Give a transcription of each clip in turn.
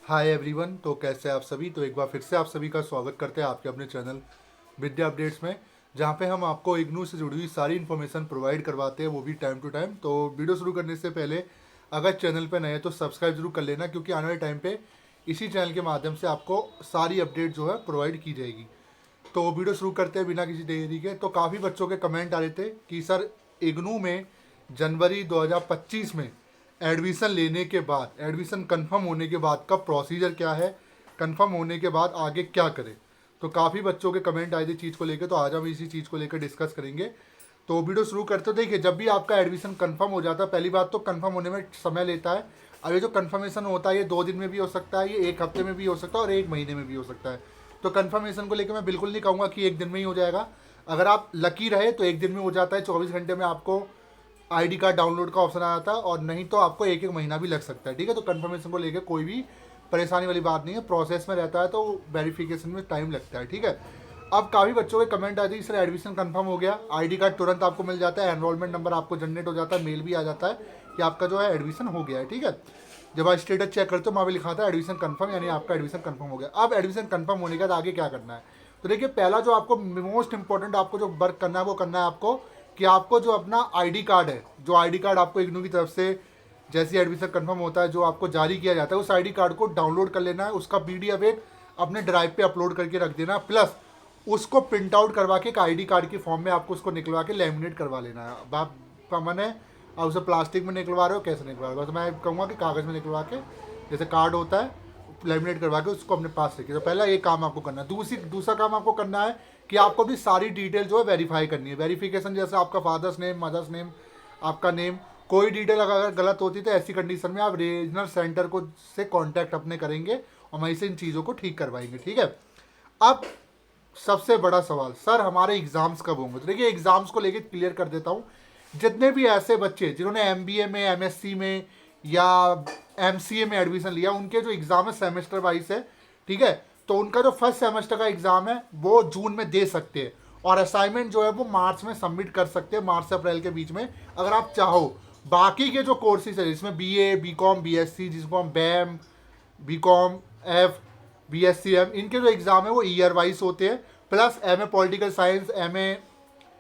Hi everyone. तो कैसे हैं आप सभी। तो एक बार फिर से आप सभी का स्वागत करते हैं आपके अपने चैनल विद्या अपडेट्स में, जहां पे हम आपको इग्नू से जुड़ी हुई सारी इन्फॉर्मेशन प्रोवाइड करवाते हैं, वो भी टाइम टू टाइम। तो वीडियो शुरू करने से पहले अगर चैनल पे नए हैं तो सब्सक्राइब जरूर कर लेना, क्योंकि आने वाले टाइम पे इसी चैनल के माध्यम से आपको सारी अपडेट जो है प्रोवाइड की जाएगी। तो वीडियो शुरू करते हैं बिना किसी देरी के। तो काफ़ी बच्चों के कमेंट आ रहे थे कि सर इग्नू में जनवरी 2025 में एडमिशन लेने के बाद, एडमिशन कंफर्म होने के बाद का प्रोसीजर क्या है, कंफर्म होने के बाद आगे क्या करें। तो काफ़ी बच्चों के कमेंट आए थे चीज़ को लेकर, तो आज हम इसी चीज़ को लेकर डिस्कस करेंगे। तो वीडियो शुरू करते हो। देखिए, जब भी आपका एडमिशन कंफर्म हो जाता है, पहली बात तो कंफर्म होने में समय लेता है। अब ये जो कंफर्मेशन होता है, ये 2 दिन में भी हो सकता है, ये 1 हफ्ते में भी हो सकता है और 1 महीने में भी हो सकता है। तो कंफर्मेशन को लेकर मैं बिल्कुल नहीं कहूँगा कि 1 दिन में ही हो जाएगा। अगर आप लकी रहे तो 1 दिन में हो जाता है, 24 घंटे में आपको आईडी कार्ड डाउनलोड का ऑप्शन आ जाता है, और नहीं तो आपको 1 1 महीना भी लग सकता है। ठीक है, तो कंफर्मेशन को लेकर कोई भी परेशानी वाली बात नहीं है, प्रोसेस में रहता है तो वेरिफिकेशन में टाइम लगता है। ठीक है, अब काफ़ी बच्चों के कमेंट आते हैं सर एडमिशन कंफर्म हो गया, आईडी कार्ड तुरंत आपको मिल जाता है, एनरोलमेंट नंबर आपको जनरेट हो जाता है, मेल भी आ जाता है कि आपका जो है एडमिशन हो गया है। ठीक है, जब आप स्टेटस चेक करते हो वहाँ भी लिखा था एडमिशन कंफर्म, यानी आपका एडमिशन कंफर्म हो गया। अब एडमिशन कंफर्म होने के बाद आगे क्या करना है। तो देखिए, पहला जो आपको मोस्ट इंपॉर्टेंट आपको जो वर्क करना है वो करना है आपको कि आपको जो अपना आईडी कार्ड है, जो आईडी कार्ड आपको इग्नू की तरफ से जैसे एडमिशन कंफर्म होता है जो आपको जारी किया जाता है, उस आईडी कार्ड को डाउनलोड कर लेना है, उसका पीडीएफ एक अपने ड्राइव पे अपलोड करके रख देना, प्लस उसको प्रिंट आउट करवा के एक आईडी कार्ड के फॉर्म में आपको उसको निकलवा के लेमिनेट करवा लेना है। अब आपका मन है आप उसे प्लास्टिक में निकलवा रहे हो, कैसे निकलवा रहे हो, तो मैं कहूँगा कि कागज़ में निकलवा के, जैसे कार्ड होता है, लेमिनेट करवा के उसको अपने पास रखिए। तो पहला ये काम आपको करना है। दूसरा काम आपको करना है कि आपको भी सारी डिटेल जो है वेरीफाई करनी है। वेरिफिकेशन जैसे आपका फादर्स नेम, मदर्स नेम, आपका नेम, कोई डिटेल अगर गलत होती तो ऐसी कंडीशन में आप रीजनल सेंटर को से कांटेक्ट अपने करेंगे और वहीं से इन चीज़ों को ठीक करवाएंगे। ठीक है, अब सबसे बड़ा सवाल, सर हमारे एग्जाम्स कब होंगे। तो देखिए, एग्जाम्स को लेकर क्लियर कर देता हूँ। जितने भी ऐसे बच्चे जिन्होंने एमबीए में, एमएससी में या एमसीए में एडमिशन लिया, उनके जो एग्ज़ाम है सेमेस्टर वाइज है। ठीक है, तो उनका जो फर्स्ट सेमेस्टर का एग्ज़ाम है वो जून में दे सकते हैं, और असाइनमेंट जो है वो मार्च में सबमिट कर सकते हैं, मार्च से अप्रैल के बीच में अगर आप चाहो। बाकी के जो कोर्सेज है जिसमें बीए, बीकॉम, बीएससी, जिसको हम बैम, बीकॉम एफ, बीएससी एम, इनके जो एग्ज़ाम है वो ईयर वाइज होते हैं, plus MA political science, MA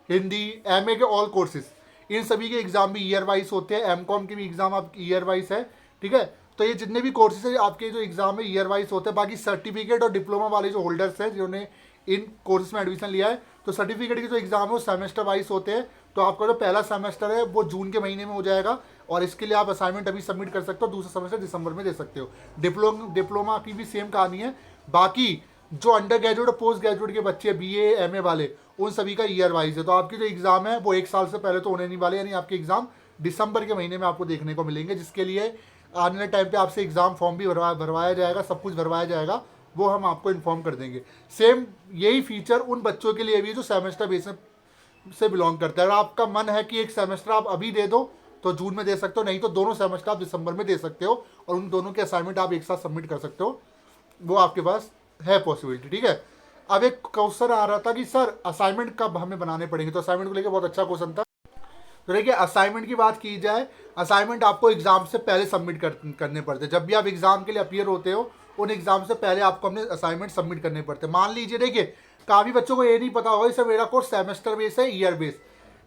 Hindi, MA के ऑल कोर्सेज, इन सभी के एग्जाम भी ईयर वाइज होते हैं। एमकॉम के भी एग्जाम आप ईयर वाइज है। ठीक है, तो ये जितने भी कोर्सेज है आपके जो एग्जाम है ईयर वाइज होते हैं। बाकी सर्टिफिकेट और डिप्लोमा वाले जो होल्डर्स हैं जिन्होंने इन कोर्सेज में एडमिशन लिया है, तो सर्टिफिकेट के जो एग्जाम है वो सेमेस्टर वाइज होते हैं। तो आपका जो पहला सेमेस्टर है वो जून के महीने में हो जाएगा, और इसके लिए आप असाइनमेंट अभी सबमिट कर सकते हो। दूसरा सेमेस्टर दिसंबर में दे सकते हो। डिप्लोमा की भी सेम कहानी है। बाकी जो अंडर ग्रेजुएट और पोस्ट ग्रेजुएट के बच्चे, बीए, एमए वाले, उन सभी का ईयर वाइज है। तो आपके जो एग्जाम है वो 1 साल से पहले तो होने नहीं वाले, यानी आपके एग्जाम दिसंबर के महीने में आपको देखने को मिलेंगे, जिसके लिए आने वाले टाइम पे आपसे एग्जाम फॉर्म भी भरवाया जाएगा, सब कुछ भरवाया जाएगा, वो हम आपको इन्फॉर्म कर देंगे। सेम यही फीचर उन बच्चों के लिए भी जो सेमेस्टर बेस से बिलोंग करता है। अगर आपका मन है कि एक सेमेस्टर आप अभी दे दो तो जून में दे सकते हो, नहीं तो दोनों सेमेस्टर आप दिसंबर में दे सकते हो, और उन दोनों के असाइनमेंट आप एक साथ सबमिट कर सकते हो, वो आपके पास है पॉसिबिलिटी। ठीक है, अब एक क्वेश्चन आ रहा था कि सर असाइनमेंट कब हमें बनाने पड़ेंगे। तो असाइनमेंट को लेकर बहुत अच्छा क्वेश्चन था। तो देखिए, असाइनमेंट की बात की जाए, असाइनमेंट आपको एग्जाम से पहले सबमिट करने पड़ते हैं। जब भी आप एग्जाम के लिए अपीयर होते हो, उन एग्जाम से पहले आपको अपने असाइनमेंट सबमिट करने पड़ते हैं। मान लीजिए, देखिए काफ़ी बच्चों को ये नहीं पता होगा सर मेरा कोर्स सेमेस्टर बेस है ईयर बेस।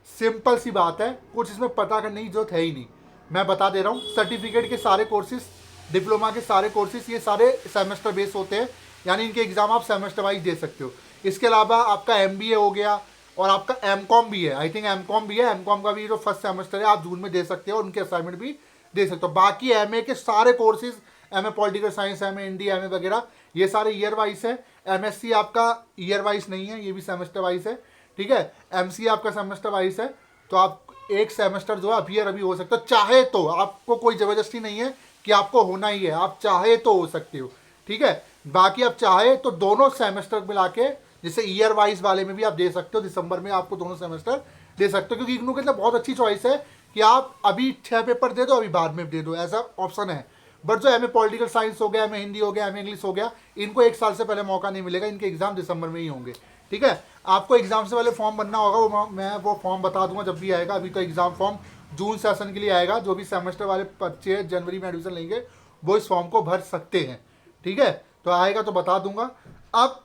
सिंपल सी बात है, कुछ इसमें पता करने की जरूरत है ही नहीं। मैं बता दे रहा हूँ, सर्टिफिकेट के सारे कोर्सेज, डिप्लोमा के सारे कोर्सेज, ये सारे सेमेस्टर बेस होते हैं, यानी इनके एग्जाम आप सेमेस्टर वाइज दे सकते हो। इसके अलावा आपका एमबीए हो गया, और आपका एमकॉम भी है, आई थिंक एमकॉम भी है। एमकॉम का भी जो फर्स्ट सेमेस्टर है आप जून में दे सकते हो, और उनके असाइनमेंट भी दे सकते हो। बाकी एमए के सारे courses, MA political science, MA Hindi, MA वगैरह, ये सारे ईयर वाइज है। एमएससी आपका ईयर वाइज नहीं है, ये भी सेमेस्टर वाइज है। ठीक है, एमसीए आपका सेमेस्टर वाइज है। तो आप एक सेमेस्टर जो है अपीयर अभी हो सकता है, चाहे तो, आपको कोई ज़बरदस्ती नहीं है कि आपको होना ही है, आप चाहे तो हो सकते हो। ठीक है, बाकी आप चाहे तो दोनों सेमेस्टर मिला के, जैसे ईयर वाइज वाले में भी आप दे सकते हो, दिसंबर में आपको दोनों सेमेस्टर दे सकते हो, क्योंकि इग्नू के अंदर बहुत अच्छी चॉइस है कि आप अभी 6 पेपर दे दो, अभी बाद में दे दो, ऐसा ऑप्शन है। बट जो एमए पॉलिटिकल साइंस हो गया, एमए हिंदी हो गया, एमए इंग्लिश हो गया, इनको 1 साल से पहले मौका नहीं मिलेगा, इनके एग्जाम दिसंबर में ही होंगे। ठीक है, आपको एग्जाम से पहले फॉर्म बनना होगा, मैं वो फॉर्म बता दूंगा जब भी आएगा। अभी तो एग्जाम फॉर्म जून सेशन के लिए आएगा। जो भी सेमेस्टर वाले बच्चे जनवरी में एडमिशन लेंगे वो इस फॉर्म को भर सकते हैं। ठीक है, तो आएगा तो बता दूंगा। अब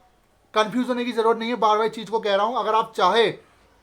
कंफ्यूज होने की जरूरत नहीं है, बार बार चीज़ को कह रहा हूँ। अगर आप चाहे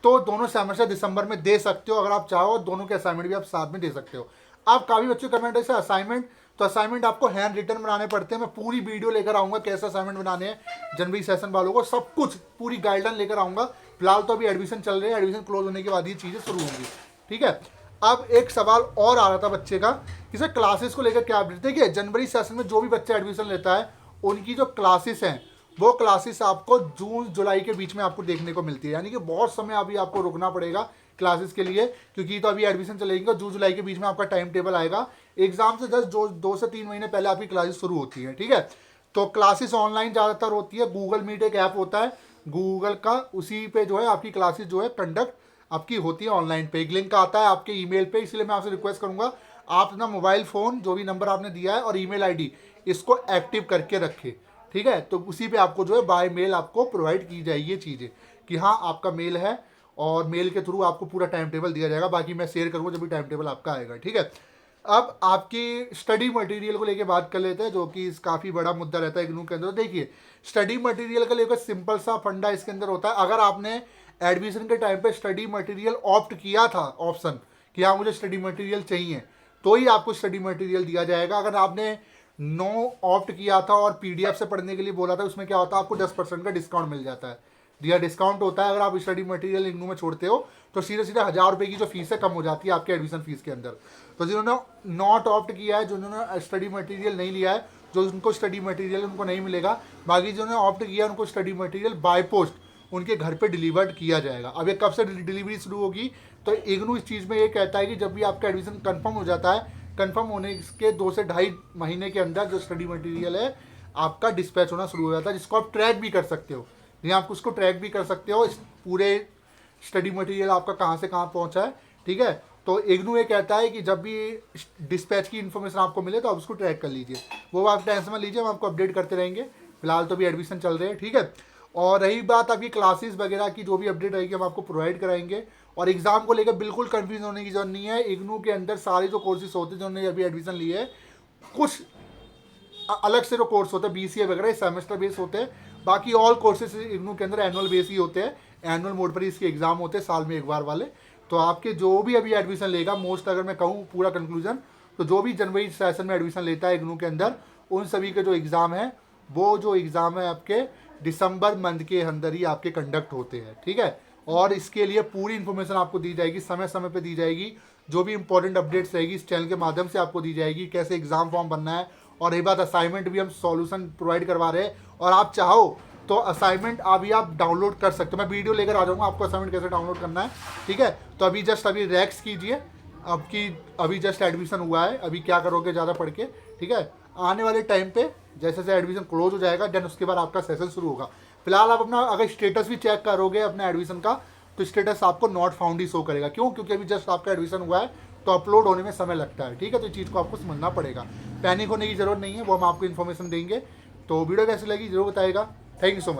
तो दोनों सेमेस्टर दिसंबर में दे सकते हो, अगर आप चाहो दोनों के असाइनमेंट भी आप साथ में दे सकते हो। आप काफ़ी बच्चों कमेंट ऐसे असाइनमेंट, तो असाइनमेंट आपको हैंड रिटन बनाने पड़ते हैं। मैं पूरी वीडियो लेकर आऊँगा कैसे असाइनमेंट बनाने हैं जनवरी सेशन वालों को, सब कुछ पूरी गाइडलाइन लेकर आऊँगा। फिलहाल तो अभी एडमिशन चल रहे हैं, एडमिशन क्लोज होने के बाद ये चीज़ें शुरू होंगी, ठीक है। अब एक सवाल और आ रहा था बच्चे का कि सर क्लासेस को लेकर क्या अपडेट। देखिए जनवरी सेशन में जो भी बच्चा एडमिशन लेता है उनकी जो क्लासेस हैं वो क्लासेस आपको जून जुलाई के बीच में आपको देखने को मिलती है, यानी कि बहुत समय अभी आपको रुकना पड़ेगा क्लासेस के लिए, क्योंकि तो अभी एडमिशन चलेगी, जून जुलाई के बीच में आपका टाइम टेबल आएगा। एग्जाम से जस्ट 2 से 3 महीने पहले आपकी क्लासेस शुरू होती हैं, ठीक है। तो क्लासेस ऑनलाइन ज़्यादातर होती है, गूगल मीट एक ऐप होता है गूगल का, उसी पे जो है आपकी क्लासेस जो है कंडक्ट आपकी होती है ऑनलाइन पे। एक लिंक आता है आपके ईमेल पे, इसलिए मैं आपसे रिक्वेस्ट करूंगा आप अपना मोबाइल फ़ोन जो भी नंबर आपने दिया है और ईमेल आईडी इसको एक्टिव करके रखें, ठीक है। तो उसी पे आपको जो है बाय मेल आपको प्रोवाइड की जाएगी ये चीज़ें कि हाँ आपका मेल है, और मेल के थ्रू आपको पूरा टाइम टेबल दिया जाएगा। बाकी मैं शेयर करूँगा जब भी टाइम टेबल आपका आएगा, ठीक है। अब आपकी स्टडी मटेरियल को लेके बात कर लेते हैं, जो कि काफ़ी बड़ा मुद्दा रहता है इग्नू के अंदर। देखिए स्टडी मटेरियल का लेकर सिंपल सा फंडा इसके अंदर होता है। अगर आपने एडमिशन के टाइम पे स्टडी मटेरियल ऑप्ट किया था ऑप्शन कि हाँ मुझे स्टडी मटेरियल चाहिए, तो ही आपको स्टडी मटेरियल दिया जाएगा। अगर आपने नो ऑप्ट किया था और पीडीएफ से पढ़ने के लिए बोला था, उसमें क्या होता है आपको 10% का डिस्काउंट मिल जाता है, दिया डिस्काउंट होता है। अगर आप स्टडी मटेरियल इग्नू में छोड़ते हो तो सीधे सीधे 1000 रुपये की जो फीस है कम हो जाती है आपके एडमिशन फीस के अंदर। तो जिन्होंने नॉट ऑप्ट किया है, जिन्होंने स्टडी मटेरियल नहीं लिया है, जो उनको स्टडी मटेरियल उनको नहीं मिलेगा। बाकी जिन्होंने ऑप्ट किया उनको स्टडी मटेरियल बाय पोस्ट उनके घर पे डिलीवर्ड किया जाएगा। अब ये कब से डिलीवरी शुरू होगी, तो इग्नू इस चीज़ में ये कहता है कि जब भी आपका एडमिशन कंफर्म हो जाता है, कंफर्म होने के 2 से ढाई महीने के अंदर जो स्टडी मटेरियल है आपका डिस्पैच होना शुरू हो जाता है, जिसको आप ट्रैक भी कर सकते हो। नहीं आप उसको ट्रैक भी कर सकते हो, इस पूरे स्टडी मटेरियल आपका कहाँ से कहाँ पहुँचा है, ठीक है। तो इग्नू ये कहता है कि जब भी डिस्पैच की इन्फॉर्मेशन आपको मिले तो आप उसको ट्रैक कर लीजिए, वो आप टेंशन में लीजिए, हम आपको अपडेट करते रहेंगे। फिलहाल तो भी एडमिशन चल रहे हैं, ठीक है। और रही बात आपकी क्लासेस वगैरह की, जो भी अपडेट रहेगी हम आपको प्रोवाइड कराएंगे। और एग्जाम को लेकर बिल्कुल कंफ्यूज होने की जरूरत नहीं है। इग्नू के अंदर सारे जो कोर्सेज होते हैं, जिन्होंने अभी एडमिशन लिए है, कुछ अलग से जो कोर्स होते हैं बीसीए वगैरह सेमेस्टर बेस होते हैं, बाकी ऑल कोर्सेज इग्नू के अंदर एनुअल बेस ही होते हैं, एनुअल मोड पर ही इसके एग्जाम होते हैं साल में एक बार वाले। तो आपके जो भी अभी एडमिशन लेगा, मोस्ट अगर मैं कहूँ पूरा कंक्लूजन, तो जो भी जनवरी सेशन में एडमिशन लेता है इग्नू के अंदर, उन सभी के जो एग्ज़ाम है वो जो एग्ज़ाम है आपके दिसंबर मंथ के अंदर ही आपके कंडक्ट होते हैं, ठीक है। और इसके लिए पूरी इन्फॉर्मेशन आपको दी जाएगी, समय समय पे दी जाएगी। जो भी इंपॉर्टेंट अपडेट्स रहेगी इस चैनल के माध्यम से आपको दी जाएगी, कैसे एग्जाम फॉर्म बनना है। और रही बात असाइनमेंट, भी हम सॉल्यूशन प्रोवाइड करवा रहे हैं, और आप चाहो तो असाइनमेंट अभी आप डाउनलोड कर सकते हो। मैं वीडियो लेकर आ जाऊँगा आपको असाइनमेंट कैसे डाउनलोड करना है, ठीक है। तो अभी जस्ट अभी रैक्स कीजिए, अभी जस्ट एडमिशन हुआ है, अभी क्या करोगे ज़्यादा पढ़ के, ठीक है। आने वाले टाइम पे जैसे जैसे एडमिशन क्लोज हो जाएगा देन उसके बाद आपका सेशन शुरू होगा। फिलहाल आप अपना अगर स्टेटस भी चेक करोगे अपने एडमिशन का, तो स्टेटस आपको नॉट फाउंड ही शो करेगा। क्यों? क्योंकि अभी जस्ट आपका एडमिशन हुआ है, तो अपलोड होने में समय लगता है, ठीक है। तो इस चीज़ को आपको समझना पड़ेगा, पैनिक होने की जरूरत नहीं है, वो हम आपको इन्फॉर्मेशन देंगे। तो वीडियो कैसी लगी जरूर बताइएगा। Thank you so much.